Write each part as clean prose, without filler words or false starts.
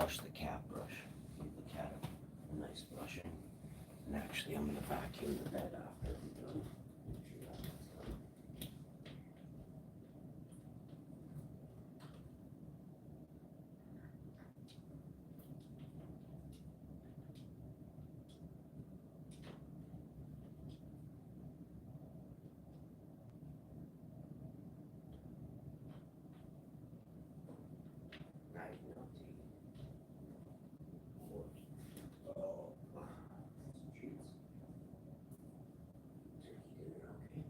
wash the cat brush. Give the cat a nice brushing. And actually, I'm going to vacuum the bed after I'm done. Make sure that one's done. Night, naughty. Oh, some treats. Turkey dinner, okay.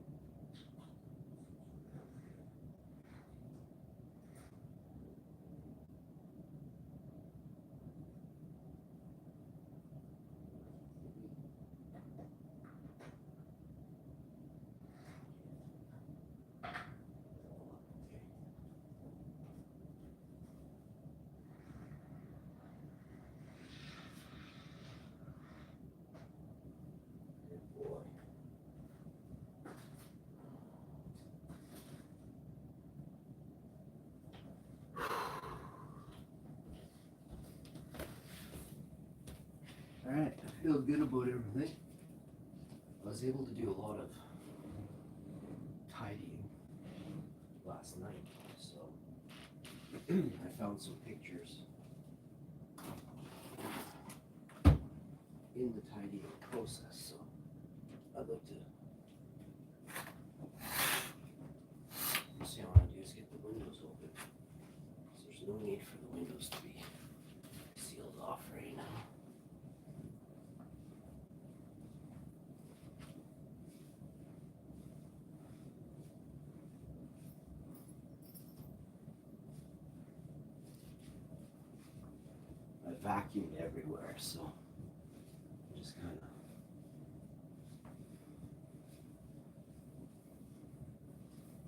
Good boy. Alright, I feel good about everything. I was able to do a lot of tidying last night, so I found some pictures in the tidying process, so I'd like to see how I do is get the windows open. So there's no need for the windows to be sealed off right now. I vacuumed everywhere, so I'm just kind of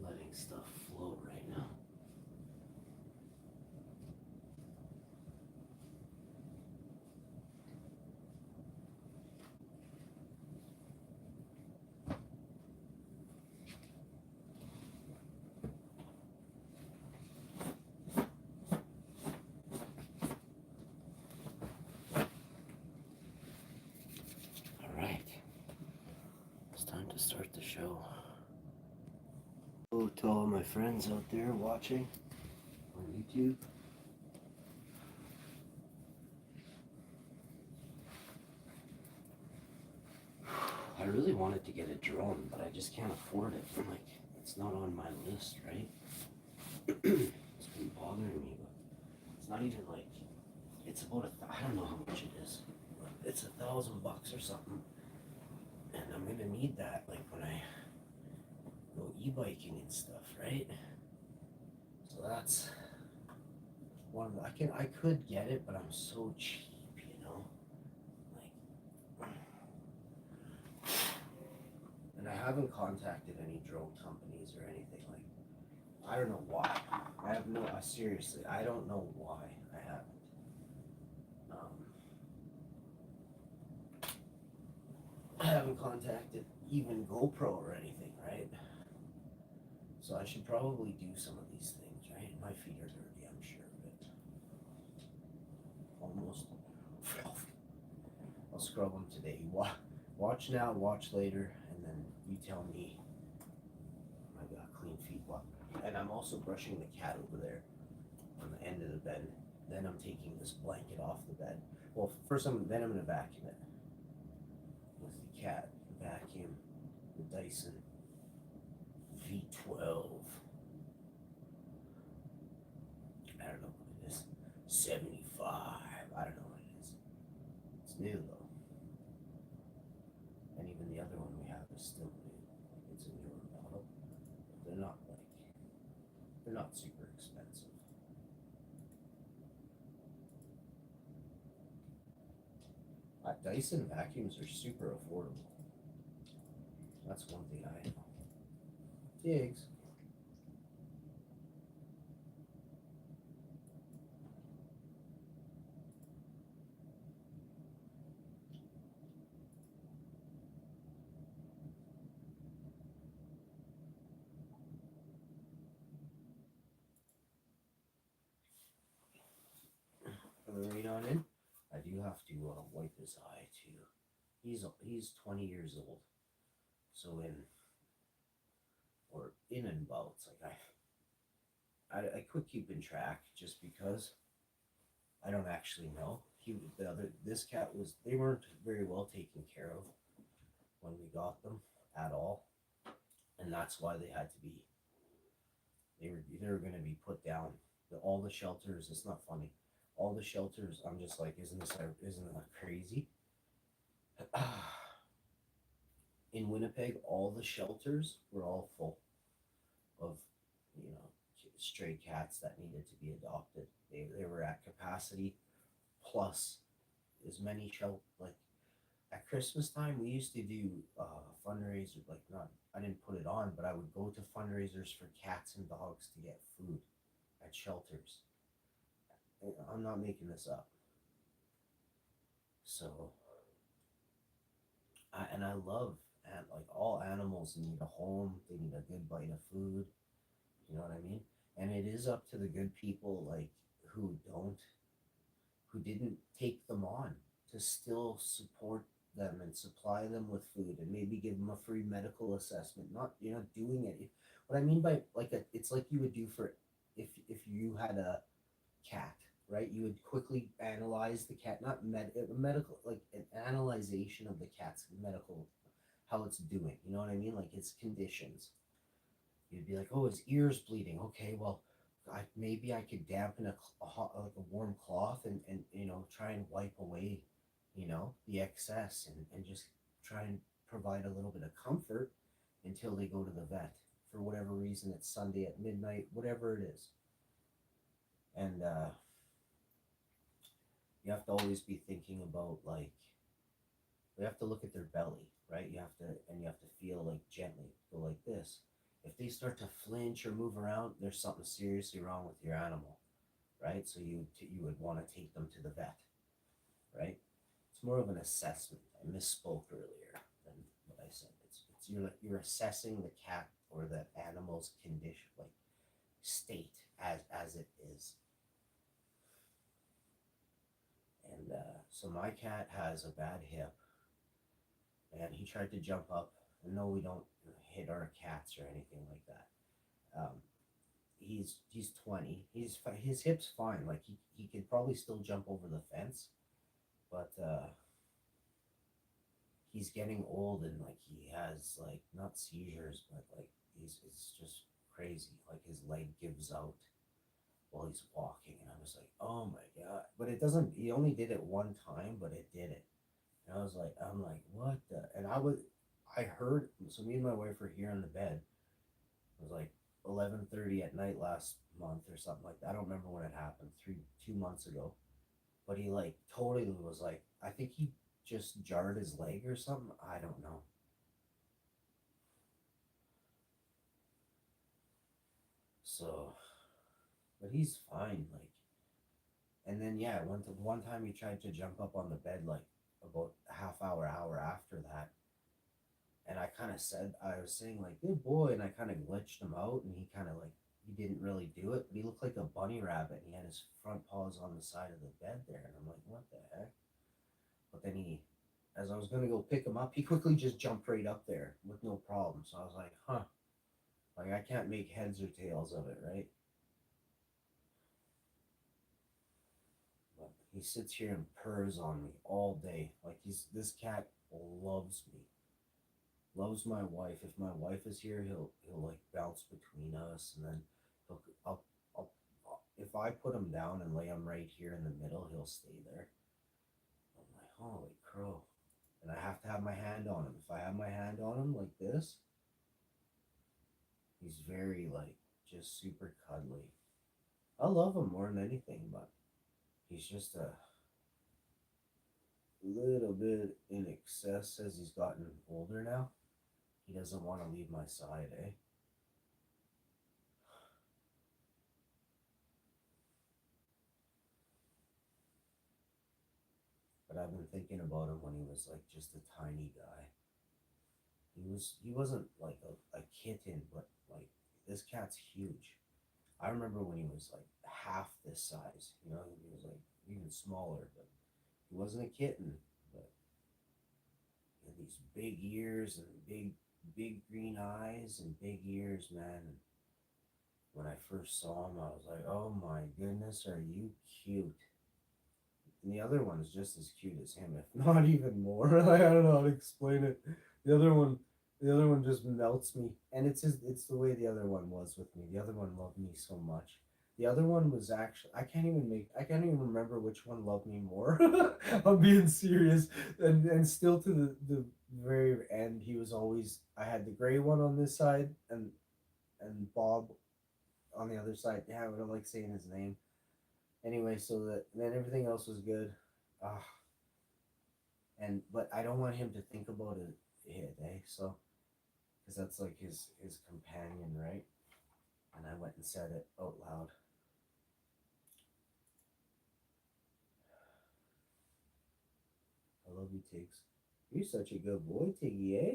letting stuff flow right now. Time to start the show. Hello to all my friends out there watching on YouTube. I really wanted to get a drone, but I just can't afford it. Like, it's not on my list, right? It's been bothering me, but it's not even like, it's about I don't know how much it is, but it's $1,000 or something. And I'm gonna need that, like, when I go e-biking and stuff, right? So that's one of the, I could get it, but I'm so cheap, you know? Like, and I haven't contacted any drone companies or anything. Like, I don't know why. I have no, seriously, I don't know why I haven't. I haven't contacted even GoPro or anything, right? So I should probably do some of these things, right? My feet are dirty, I'm sure of it. Almost. I'll scrub them today. Watch now, watch later, and then you tell me I got clean feet. And I'm also brushing the cat over there on the end of the bed. Then I'm taking this blanket off the bed. Well, first then I'm gonna vacuum it with the cat vacuum, the Dyson V12. I don't know what it is. 75. I don't know what it is. It's new though. And even the other one we have is still new. It's a newer model. But they're not super expensive. Dyson vacuums are super affordable. That's one thing I know. Jigs. the rain on in. I do have to wipe his eye too. He's 20 years old, so in and bouts. Like I quit keeping track just because I don't actually know. This cat was they weren't very well taken care of when we got them at all, and that's why they were going to be put down. All the shelters. It's not funny. All the shelters. I'm just like, isn't that crazy? In Winnipeg, all the shelters were all full of, you know, stray cats that needed to be adopted. They were at capacity, plus as many like at Christmas time we used to do fundraisers. Like, not, I didn't put it on, but I would go to fundraisers for cats and dogs to get food at shelters. I'm not making this up. So I love, and like, all animals need a home. They need a good bite of food. You know what I mean? And it is up to the good people, like, who don't, who didn't take them on, to still support them and supply them with food and maybe give them a free medical assessment. Not, you're not doing it. What I mean by, like, it's like you would do for, if you had a cat, right? You would quickly analyze the cat, not medical, like an analyzation of the cat's medical, how it's doing. You know what I mean? Like its conditions. You'd be like, oh, his ear's bleeding. Okay, well, maybe I could dampen like a warm cloth, and try and wipe away, the excess, and just try and provide a little bit of comfort until they go to the vet. For whatever reason, it's Sunday at midnight, whatever it is. And you have to always be thinking about, like, you have to look at their belly, right? You have to feel, like, gently go like this. If they start to flinch or move around, there's something seriously wrong with your animal, right? So you would want to take them to the vet, right? It's more of an assessment. I misspoke earlier than what I said. It's you're assessing the cat or the animal's condition, like state, as it is. And so my cat has a bad hip, and he tried to jump up. And no, we don't hit our cats or anything like that. He's 20. His hip's fine. Like, he could probably still jump over the fence, but he's getting old, and like he has, like, not seizures, but like it's just crazy. Like his leg gives out while he's walking, and I was like, oh my god! But it doesn't. He only did it one time, but it did it. And I'm like, what the? And I heard. So me and my wife were here in the bed. It was like 11:30 at night last month or something like that. I don't remember when it happened. 2 months ago. But he, like, totally was like, I think he just jarred his leg or something. I don't know. So, but he's fine. Like, and then yeah, one time he tried to jump up on the bed, like about a hour after that, and I was saying, like, good boy, and I kind of glitched him out, and he kind of, like, he didn't really do it, but he looked like a bunny rabbit, and he had his front paws on the side of the bed there, and I'm like, what the heck? But then as I was gonna go pick him up, he quickly just jumped right up there with no problem. So I was like, huh, like, I can't make heads or tails of it, right? But he sits here and purrs on me all day. Like, this cat loves me, loves my wife. If my wife is here, he'll like bounce between us, and then he'll if I put him down and lay him right here in the middle, he'll stay there. I'm like, holy crow. And I have to have my hand on him. If I have my hand on him like this, he's very, like, just super cuddly. I love him more than anything, but he's just a little bit in excess as he's gotten older now. He doesn't want to leave my side, eh? But I've been thinking about him when he was, like, just a tiny guy. He wasn't like a kitten, but like, this cat's huge. I remember when he was like half this size, he was like even smaller, but he wasn't a kitten. But he had these big ears and big green eyes and big ears, man. And when I first saw him, I was like, "Oh my goodness, are you cute?" And the other one's just as cute as him, if not even more. Like, I don't know how to explain it. The other one, the other one just melts me, and it's the way the other one was with me. The other one loved me so much. The other one was actually I can't even remember which one loved me more. I'm being serious, and still to the very end, he was always I had the gray one on this side and Bob on the other side. Yeah, I don't like saying his name. Anyway, so that then everything else was good. Ah, and but I don't want him to think about it, eh? So because that's like his companion, right? And I went and said it out loud. I love you, Tiggs. You're such a good boy, Tiggy, eh?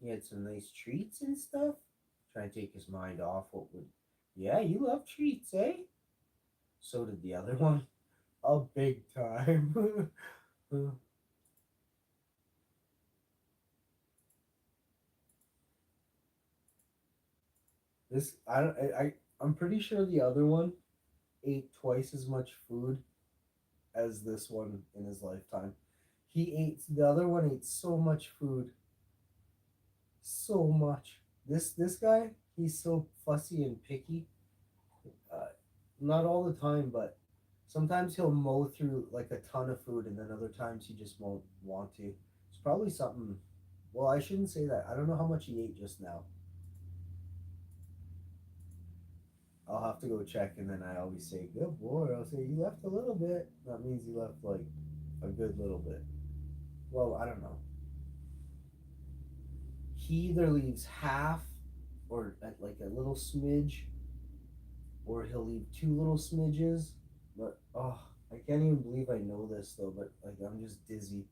You had some nice treats and stuff. Trying to take his mind off what would. Yeah, you love treats, eh? So did the other one. A big time. This I don't I'm pretty sure the other one ate twice as much food as this one in his lifetime. He ate the other one ate so much food, so much. This guy, he's so fussy and picky. Uh, Not all the time, but sometimes he'll mow through like a ton of food, and then other times he just won't want to. It's probably something. Well, I shouldn't say that. I don't know how much he ate just now. I'll have to go check, and then I always say, "Good boy." I'll say, "You left a little bit." That means he left like a good little bit. Well, I don't know. He either leaves half or like a little smidge, or he'll leave two little smidges. But oh, I can't even believe I know this though. But like I'm just dizzy.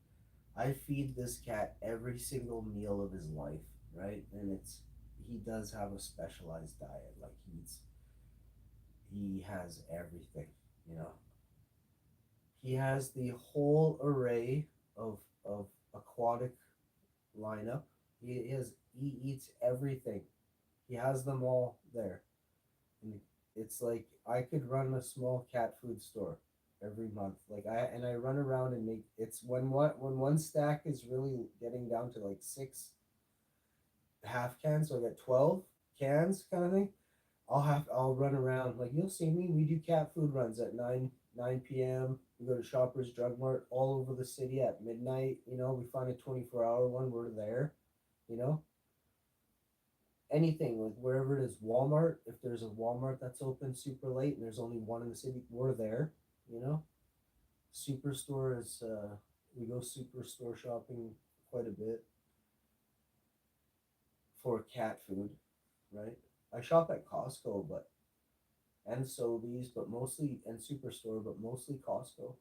I feed this cat every single meal of his life, right? And he does have a specialized diet. Like he has everything, you know. He has the whole array of aquatic lineup. He eats everything. He has them all there. And it's like I could run a small cat food store every month. I run around and make it's when one stack is really getting down to like six half cans, so I got 12 cans kind of thing. I'll run around like you'll see me. We do cat food runs at 9 p.m. We go to Shoppers Drug Mart all over the city at midnight. You know, we find a 24-hour one. We're there. You know, anything like wherever it is. Walmart. If there's a Walmart that's open super late and there's only one in the city, we're there. You know, Superstore is. We go superstore shopping quite a bit for cat food, right? I shop at Costco, but and Sobeys, but mostly and Superstore, but mostly Costco.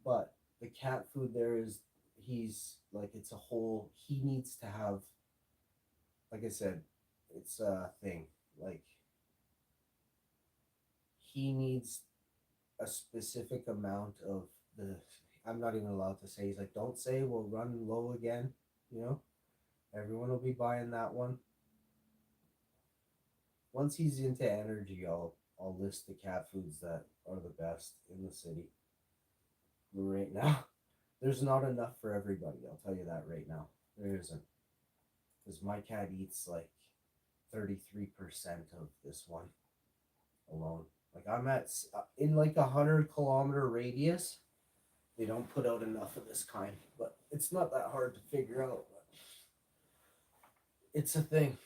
But the cat food there is he's like it's a whole he needs to have like I said, it's a thing. Like he needs a specific amount of the I'm not even allowed to say he's like, don't say we'll run low again, you know? Everyone will be buying that one. Once he's into energy, I'll list the cat foods that are the best in the city. But right now, there's not enough for everybody. I'll tell you that right now. There isn't. Because my cat eats like 33% of this one alone. Like I'm at in like 100-kilometer radius. They don't put out enough of this kind, but it's not that hard to figure out. But it's a thing,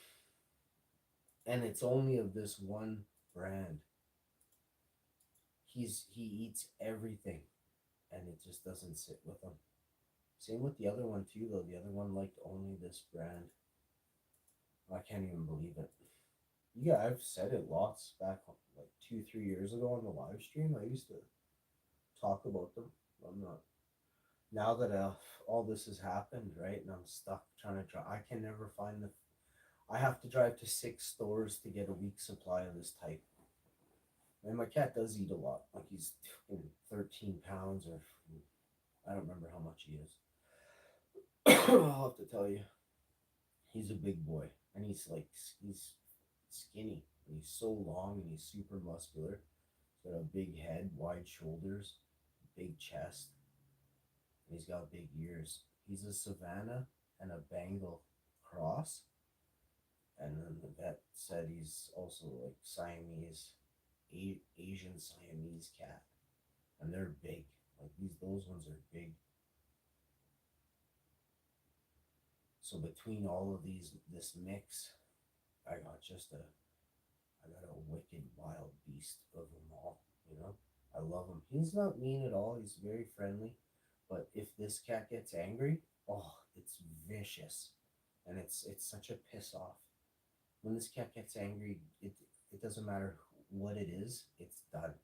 and it's only of this one brand. He eats everything, and it just doesn't sit with him. Same with the other one too, though. The other one liked only this brand. I can't even believe it. Yeah, I've said it lots back like 2, 3 years ago on the live stream. I used to talk about them. I'm not now that all this has happened, right? And I'm stuck trying to try. I can never find the. I have to drive to 6 stores to get a week's supply of this type. And my cat does eat a lot. Like he's 13 pounds, or I don't remember how much he is. I'll have to tell you. He's a big boy, and he's skinny. And he's so long, and he's super muscular. He's got a big head, wide shoulders, big chest, and he's got big ears. He's a Savannah and a Bengal cross, and then the vet said he's also like Siamese, Asian Siamese cat, and they're big. Like those ones are big. So between all of this mix, I got just a I got a wicked wild beast of them all. You know, I love him. He's not mean at all. He's very friendly. But if this cat gets angry, oh, it's vicious, and it's such a piss off. When this cat gets angry, it doesn't matter what it is. It's done.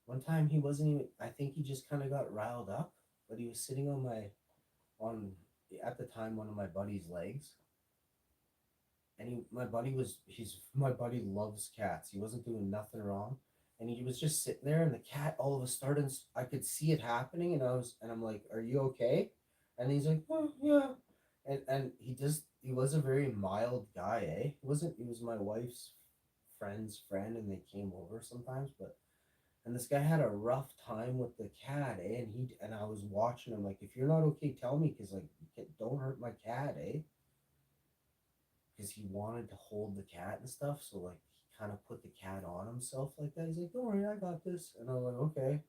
One time he wasn't even. I think he just kind of got riled up, but he was sitting on at the time one of my buddy's legs, and my buddy loves cats. He wasn't doing nothing wrong, and he was just sitting there, and the cat all of a sudden I could see it happening, and I'm like, "Are you okay?" And he's like, "Oh yeah," and he was a very mild guy, eh? He was my wife's friend's friend, and they came over sometimes, but. And this guy had a rough time with the cat, eh? And I was watching him like, if you're not okay, tell me, cause like, don't hurt my cat, eh? Because he wanted to hold the cat and stuff. So like he kind of put the cat on himself like that. He's like, "Don't worry, I got this." And I was like, "Okay."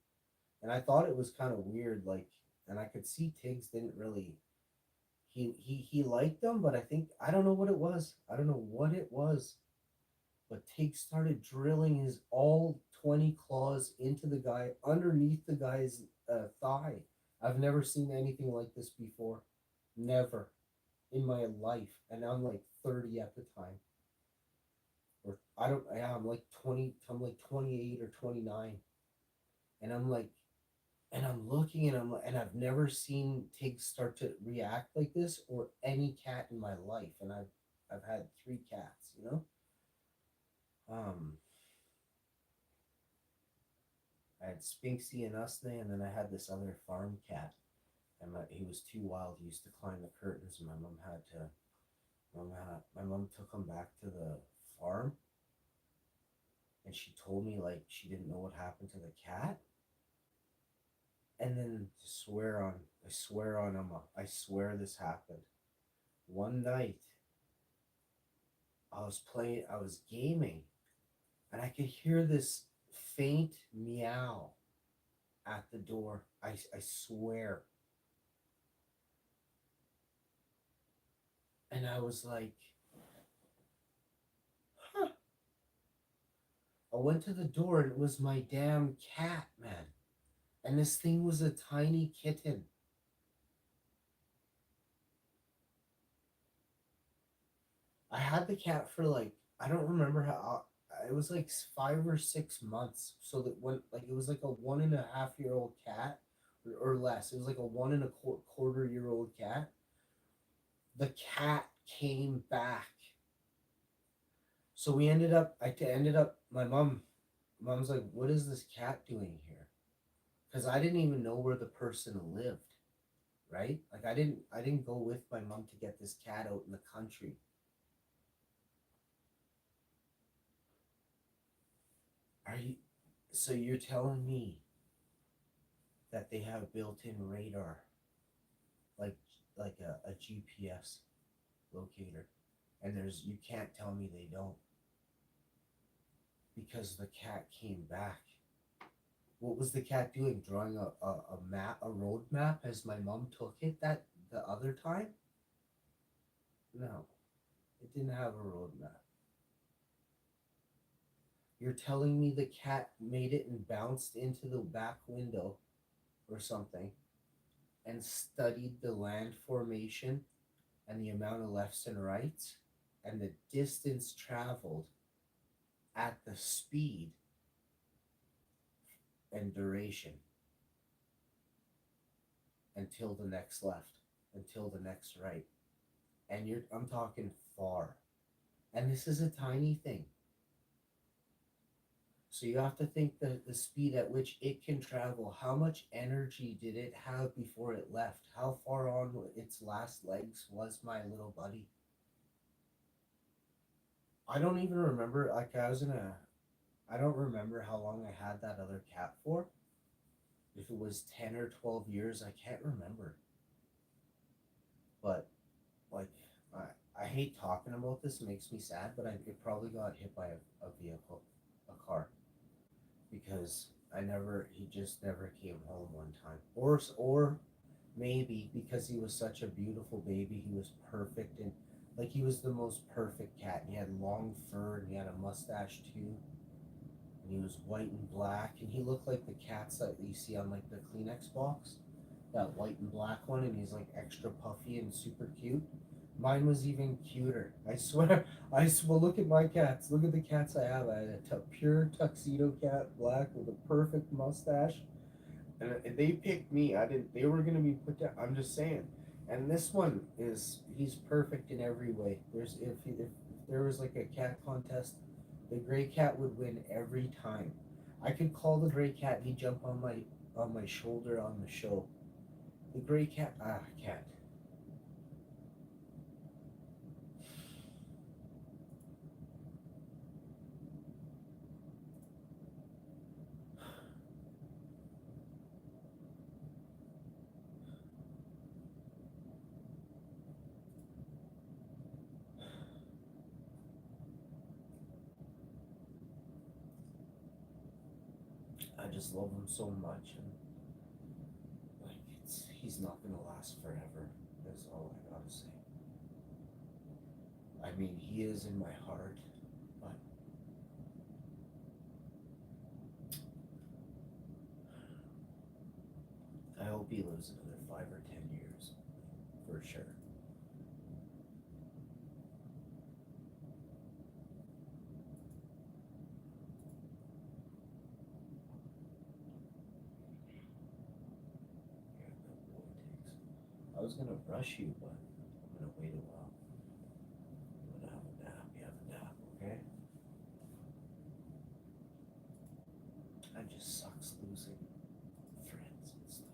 And I thought it was kind of weird, like, and I could see Tiggs didn't really. He liked them, but I don't know what it was. I don't know what it was. But Tiggs started drilling his all 20 claws into the guy underneath the guy's thigh. I've never seen anything like this before. Never in my life. And I'm like 30 at the time. Or I don't yeah, I'm like 28 or 29. And I'm like and I'm looking and and I've never seen Tig start to react like this or any cat in my life. And I've had three cats, you know? Um I had Spinksy and Usney, and then I had this other farm cat. And he was too wild. He used to climb the curtains, and my mom took him back to the farm, and she told me like she didn't know what happened to the cat. And then I swear this happened. One night, I was gaming, and I could hear this faint meow at the door. I swear. And I was like, huh. I went to the door and it was my damn cat, man. And this thing was a tiny kitten. I had the cat for like, I don't remember how, it was like 5 or 6 months. So that when, like, it was like a 1.5 year old cat or less. It was like a one and a quarter year old cat. The cat came back. So ended up, mom's like, what is this cat doing here? Because I didn't even know where the person lived. Right? Like I didn't go with my mom to get this cat out in the country. Are you so you're telling me that they have built-in radar like a GPS locator and there's you can't tell me they don't because the cat came back. What was the cat doing? Drawing a road map as my mom took it that the other time? No, it didn't have a road map. You're telling me the cat made it and bounced into the back window or something and studied the land formation and the amount of lefts and rights and the distance traveled at the speed and duration until the next left, until the next right. And I'm talking far. And this is a tiny thing. So you have to think the speed at which it can travel. How much energy did it have before it left? How far on its last legs was my little buddy? I don't even remember. Like I was in a, I don't remember how long I had that other cat for. If it was 10 or 12 years, I can't remember. But like, I hate talking about this. It makes me sad. But it probably got hit by a vehicle, a car, because I never. He just never came home one time. Or maybe because he was such a beautiful baby, he was perfect and like he was the most perfect cat. He had long fur and he had a mustache too. And he was white and black and he looked like the cats that you see on like the Kleenex box. That white and black one, and he's like extra puffy and super cute. Mine was even cuter. I swear. Well, look at my cats. Look at the cats I have. I had a pure tuxedo cat, black with a perfect mustache, and they picked me. I didn't. They were gonna be put down. I'm just saying. And this one is he's perfect in every way. There's if there was like a cat contest, the gray cat would win every time. I could call the gray cat. He'd jump on my shoulder on the show. The gray cat. Cat. I just love him so much, and like he's not gonna last forever. That's all I gotta say. I mean, he is in my heart, but I hope he lives another 5 or 10 years, for sure. Yeah, no boy takes. I was gonna brush you, but I'm gonna wait a while. I'm gonna have a nap. You have a nap, okay? It just sucks losing friends and stuff.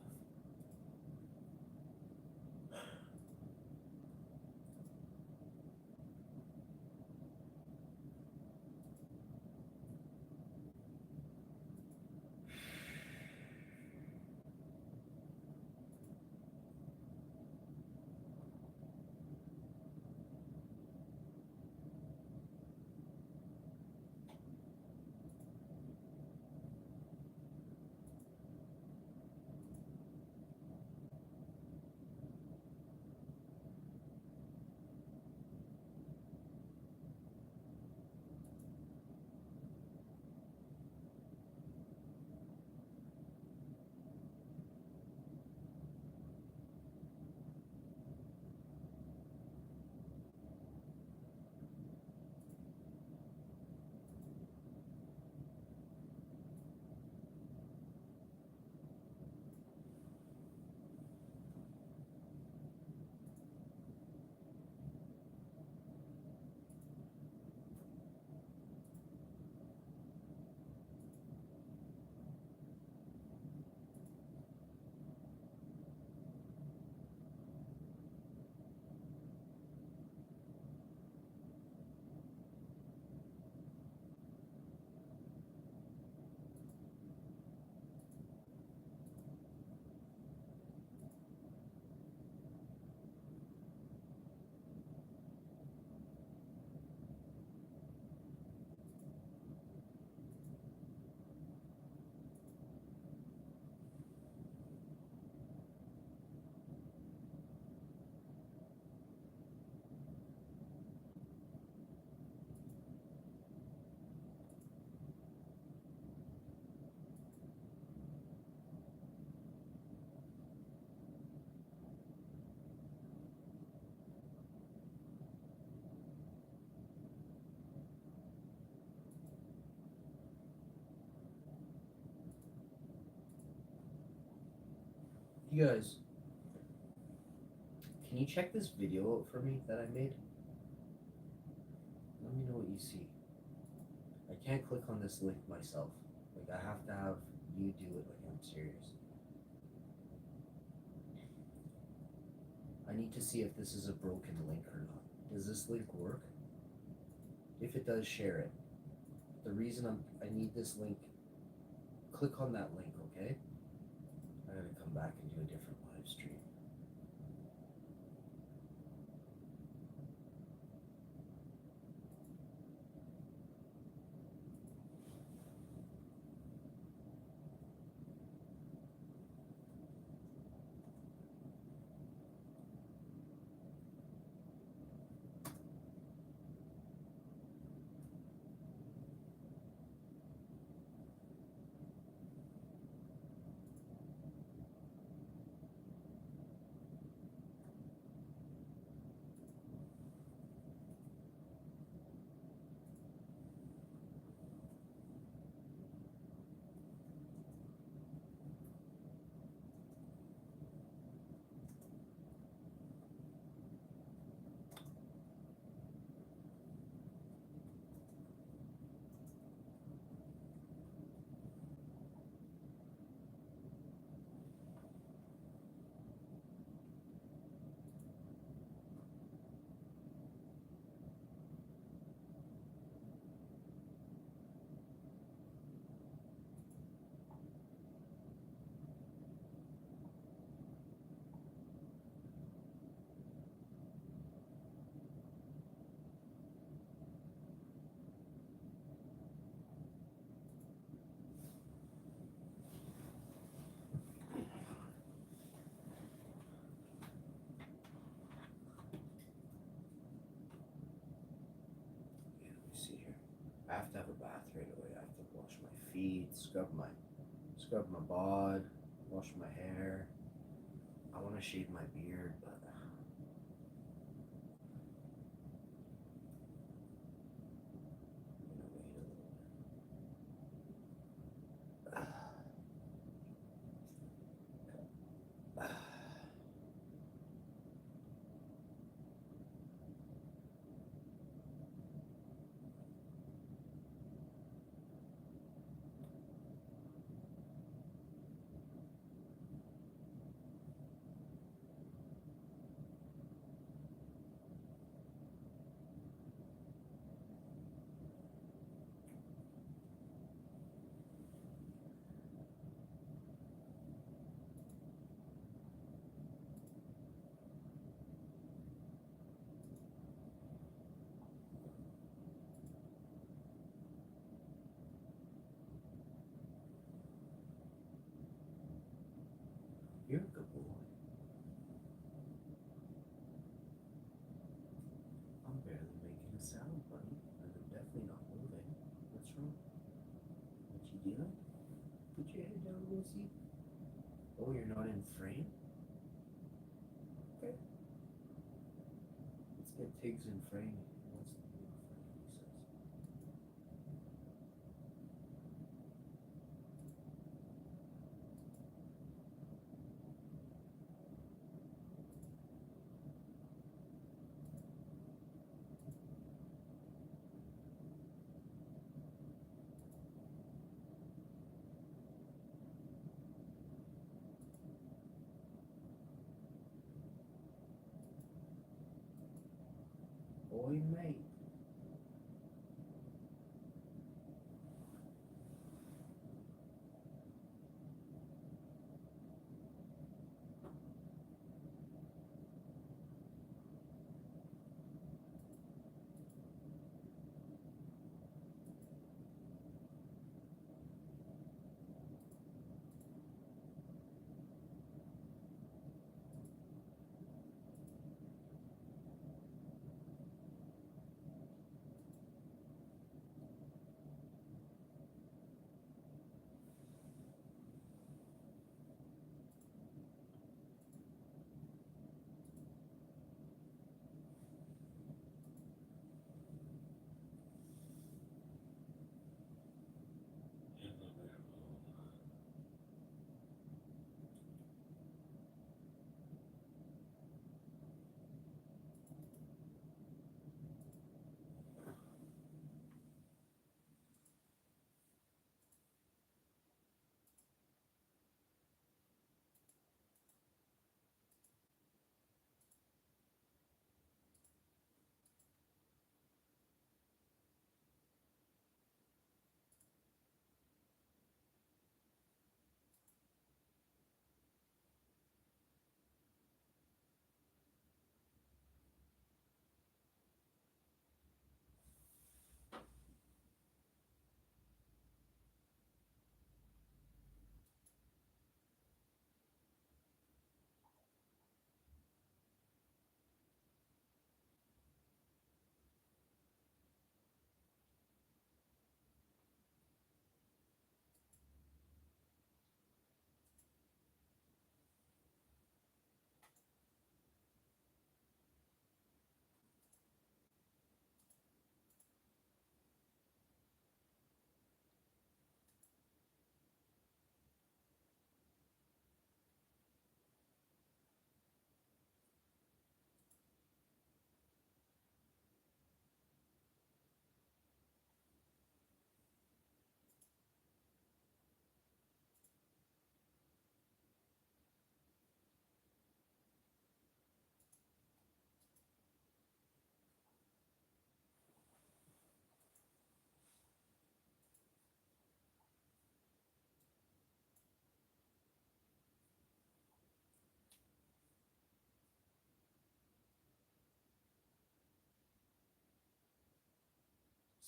You guys, can you check this video out for me that I made? Let me know what you see. I can't click on this link myself. Like I have to have you do it. Like I'm serious. I need to see if this is a broken link or not. Does this link work? If it does, share it. The reason I need this link, click on that link, okay? I gotta come back and do a different live stream. Yeah, let me see here. I have to have a bath right away. I have to wash my feet, scrub my bod, wash my hair. I want to shave my beard, but I'm gonna wait a little bit. You're a good boy. I'm barely making a sound, buddy. And I'm definitely not moving. What's wrong? What you doing? Put your head down, Lucy. Oh, you're not in frame? Okay. Let's get Tiggs in frame. He wants to be in frame, he says. Boy, mate.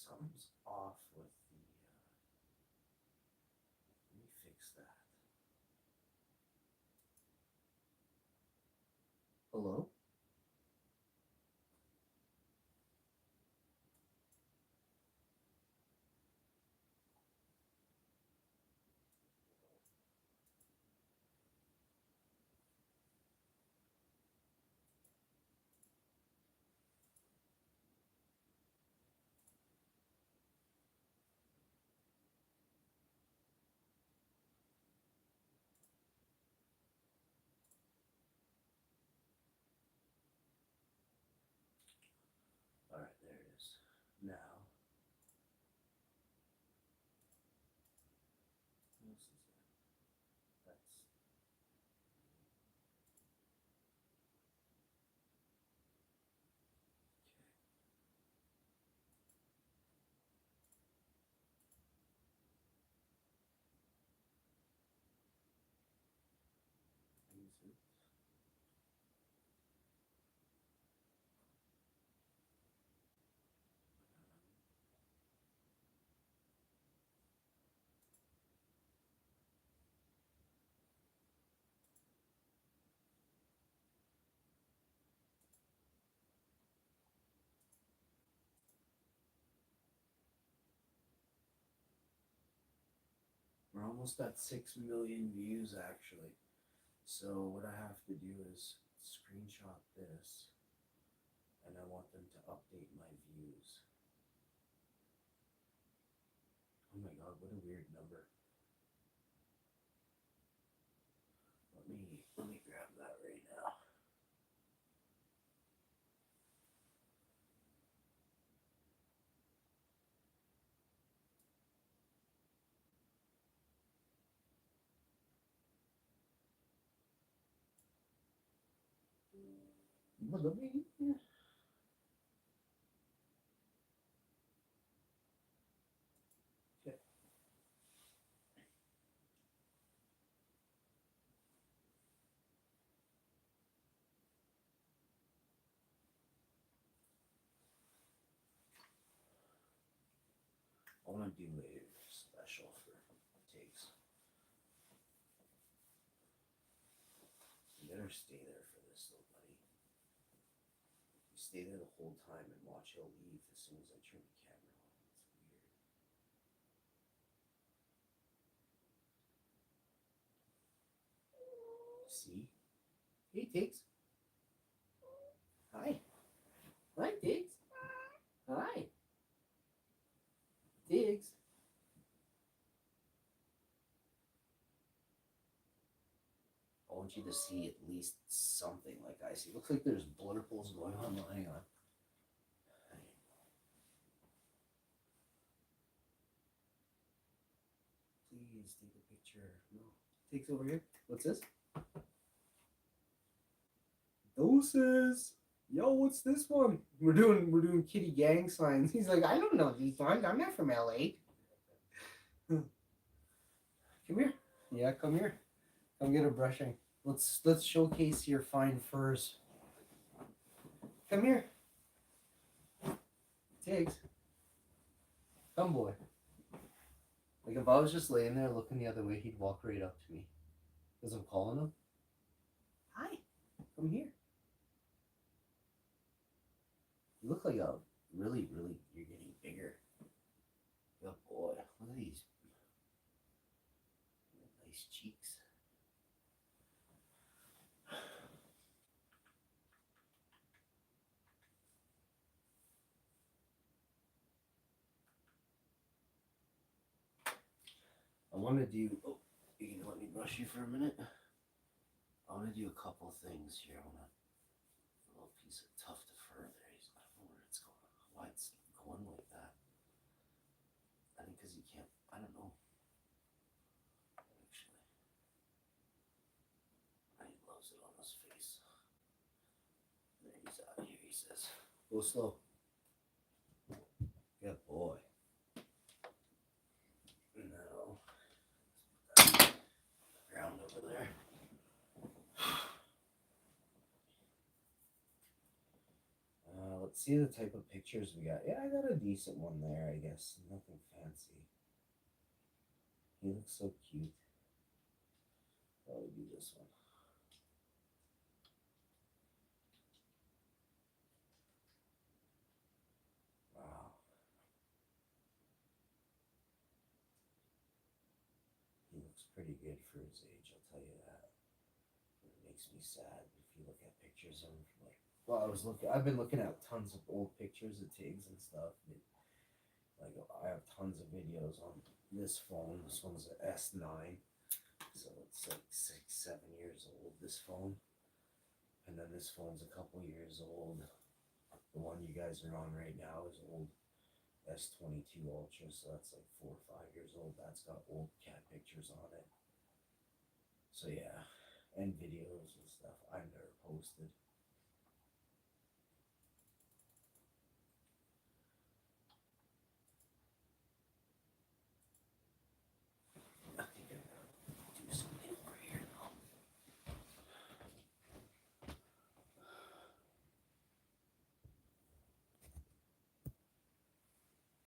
Something's off with the. Let me fix that. Hello? All right, there it is. Now. What else is that? That's. Okay. We're almost at 6 million views actually. So what I have to do is screenshot this, and I want them to update my views. Oh my god, what a weird number. Let me grab that right now. Let me. Okay. I want to do a special for takes. You better stay there for this, though, buddy. You stay there the whole time and watch he'll leave as soon as I turn the camera on. It's weird. See? Hey, Tiggs. Hi. Hi, Tiggs. Hi. Tiggs. I want you to see at least something like I see. Looks like there's blurples going on. No, hang on. Please take a picture. No. Takes over here. What's this? Doses. Yo, what's this one? We're doing kitty gang signs. He's like, I don't know these signs. I'm not from LA. Come here. Yeah, come here. Come get a brushing. Let's showcase your fine furs. Come here. Tiggs. Come, boy. Like if I was just laying there looking the other way, he'd walk right up to me. Because I'm calling him. Hi. Come here. You look like a really, you're getting bigger. Good boy. Look at these nice cheeks. I want to do. Oh, you can let me brush you for a minute. I want to do a couple things here. I want a little piece of tuft of fur there. I don't know where it's going. Why it's going like that. I think because he can't. I don't know. Actually, he loves it on his face. There, he's out of here. He says, "Go slow." Good boy. No. Ground over there. Let's see the type of pictures we got. Yeah, I got a decent one there, I guess. Nothing fancy. He looks so cute. Probably do this one. Wow. He looks pretty good for his age, I'll tell you that. It makes me sad if you look at pictures of him from like, well, I've been looking at tons of old pictures of Tiggs and stuff. Like I have tons of videos on this phone. This one's an S9. So it's like 6, 7 years old, this phone. And then this phone's a couple years old. The one you guys are on right now is old S22 Ultra, so that's like 4 or 5 years old. That's got old cat pictures on it. So yeah, and videos and stuff I've never posted.